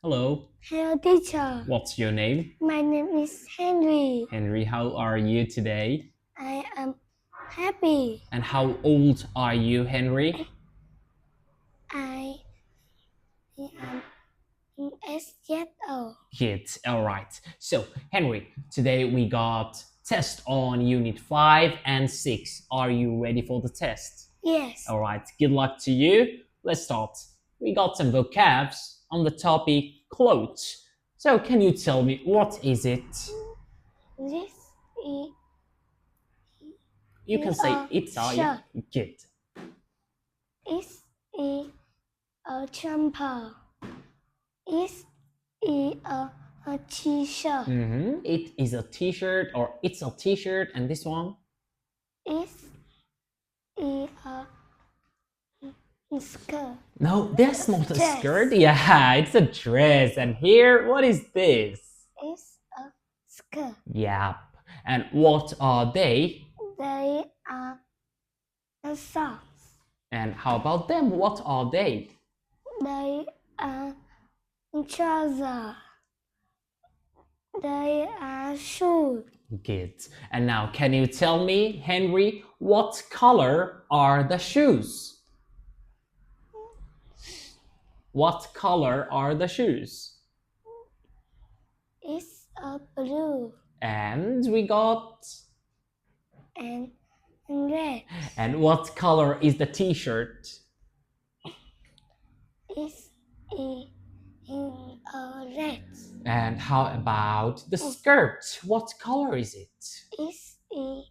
Hello. Hello, teacher. What's your name? My name is Henry. Henry, how are you today? I am happy. And how old are you, Henry? I am SZO. Good. All right. So, Henry, today we got test on Unit 5 and 6. Are you ready for the test? Yes. All right. Good luck to you. Let's start. We got some vocabs on the topic clothes. So, can you tell me what is it? This is You can say it's shirt. yeah. Good. It's a jumper. It's a t-shirt. It is a t-shirt or it's a t-shirt, and this one? It's a skirt. No, that's not a Dress. skirt. Yeah, it's a dress. And here, what is this? It's a skirt. Yeah. And what are they? They are the socks. And how about them? What are they? They are trousers. They are shoes. Good. And now, can you tell me, Henry, what color are the shoes? What color are the shoes? It's a blue And we got... and red. And what color is the t-shirt? It's in a red. And how about the skirt? What color is it? It's in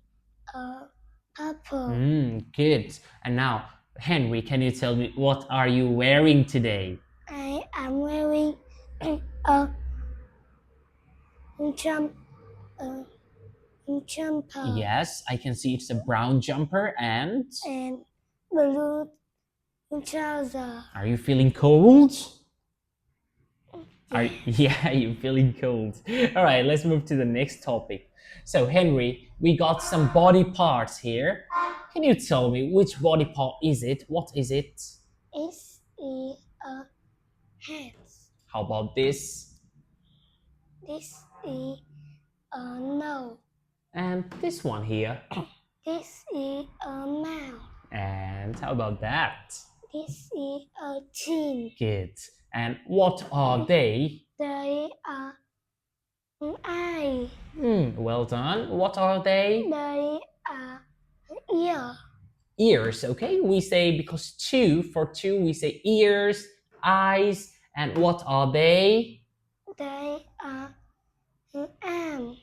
a purple. Good. And now, Henry, can you tell me what are you wearing today? I am wearing a jumper Yes, I can see it's a brown jumper and blue trousers. are you feeling cold? Yeah, you're feeling cold. All right, let's move to the next topic. So, Henry, we got some body parts here. Can you tell me which body part is it? What is it? It's in a hat. How about this? This is a nose. And this one here. This is a mouth. And how about that? This is a chin. Good. And what are they? They are an eye. Well done. What are they? They are ear. Ears, okay? We say because for two, we say ears, eyes, and what are they? They are an arm.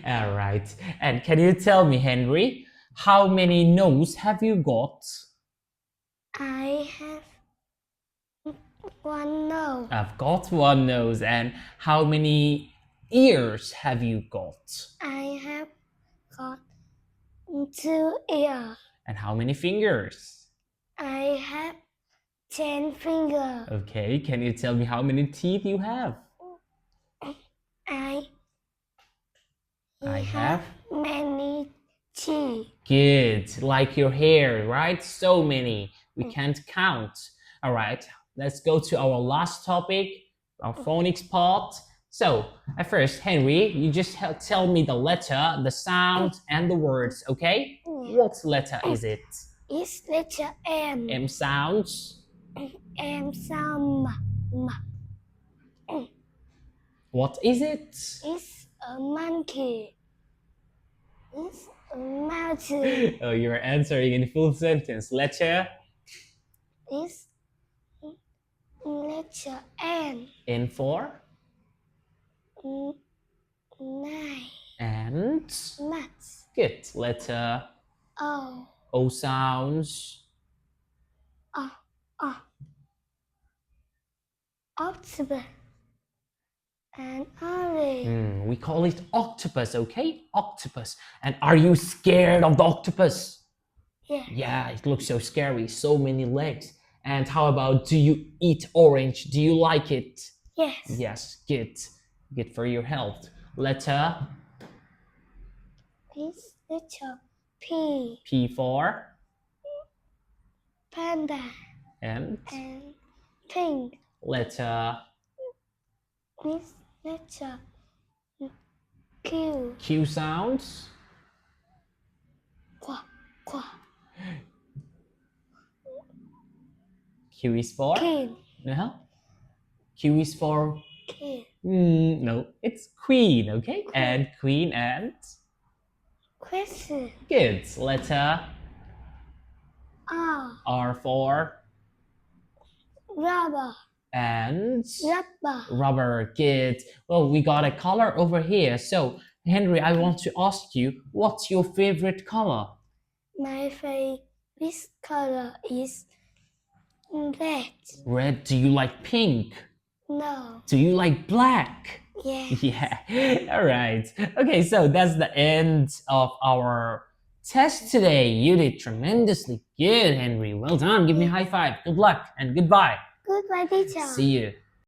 All right. And can you tell me, Henry, how many nose have you got? I have one nose. I've got one nose. And how many ears have you got? I have got 2 ears. And how many fingers? I have 10 fingers. Okay, can you tell me how many teeth you have? I have many teeth. Good, like your hair, right? So many. We can't count. All right, let's go to our last topic, our phonics part. So, at first, Henry, you just tell me the letter, the sound, and the words, okay? What letter is it? It's letter M. M sounds. M sound What is it? It's a monkey. It's a mountain. Oh, you're answering in full sentence. Letter? It's letter N. N for? Nine. And? Nuts. Good. Letter O. O sounds. Octopus. And orange. We call it octopus, okay? Octopus. And are you scared of the octopus? Yeah. Yeah, it looks so scary. So many legs. And how about, do you eat orange? Do you like it? Yes. Yes, good. Good for your health. Letter? It's letter P. P for? Panda. And? Pink. Letter? This letter Q. Q sounds. Qua, qua. Q is for? King. No. Q is for? King. No, it's queen, okay? And queen and? Question. Good. Letter R. R for? Rubber. And? Rubber. Rubber. Good. Well, we got a color over here. So, Henry, I want to ask you, what's your favorite color? My favorite color is red. Red. Do you like pink? No. Do you like black? Yes. Yeah. All right. Okay, so that's the end of our test today. You did tremendously good, Henry. Well done. Give me a high five. Good luck and goodbye. Goodbye, teacher. See you.